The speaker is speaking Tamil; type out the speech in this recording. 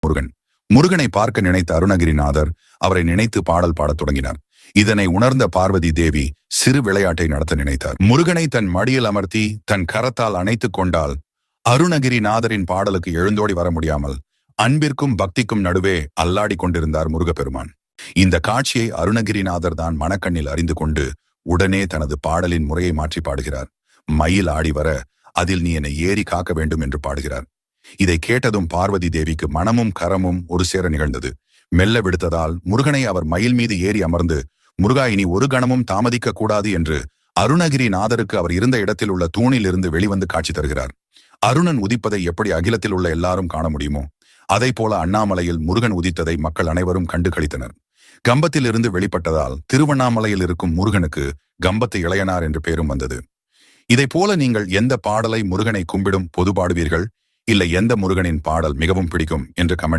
முருகன். முருகனை பார்க்க நினைத்த அருணகிரிநாதர் அவரை நினைத்து பாடல் பாடத் தொடங்கினார். இதனை உணர்ந்த பார்வதி தேவி சிறு விளையாட்டை நடத்த நினைத்தார். முருகனை தன் மடியில் அமர்த்தி தன் கரத்தால் அணைத்துக் கொண்டால் அருணகிரிநாதரின் பாடலுக்கு எழுந்தோடி வர முடியாமல் அன்பிற்கும் பக்திக்கும் நடுவே அல்லாடி கொண்டிருந்தார் முருகப்பெருமான். இந்த காட்சியை அருணகிரிநாதர் தான் மனக்கண்ணில் அறிந்து கொண்டு உடனே தனது பாடலின் முறையை மாற்றி பாடுகிறார். மயில் ஆடி வர அதில் நீ என்னை ஏறி காக்க வேண்டும் என்று பாடுகிறார். இதை கேட்டதும் பார்வதி தேவிக்கு மனமும் கரமும் ஒரு சேர நிகழ்ந்தது. மெல்ல விடுத்ததால் முருகனை அவர் மயில் மீது ஏறி அமர்ந்து, முருகா இனி ஒரு கணமும் தாமதிக்க கூடாது என்று அருணகிரிநாதருக்கு அவர் இருந்த இடத்தில் உள்ள தூணில் இருந்து வெளிவந்து காட்சி தருகிறார். அருணன் உதிப்பதை எப்படி அகிலத்தில் உள்ள எல்லாரும் காண முடியுமோ அதை போல அண்ணாமலையில் முருகன் உதித்ததை மக்கள் அனைவரும் கண்டு களித்தனர். கம்பத்தில் இருந்து வெளிப்பட்டதால் திருவண்ணாமலையில் இருக்கும் முருகனுக்கு கம்பத்து இளையனார் என்று பெயரும் வந்தது. இதை போல நீங்கள் எந்த பாடலை முருகனை கும்பிடும் பொது பாடுவீர்கள், இல்லை எந்த முருகனின் பாடல் மிகவும் பிடிக்கும் என்று கமெண்ட்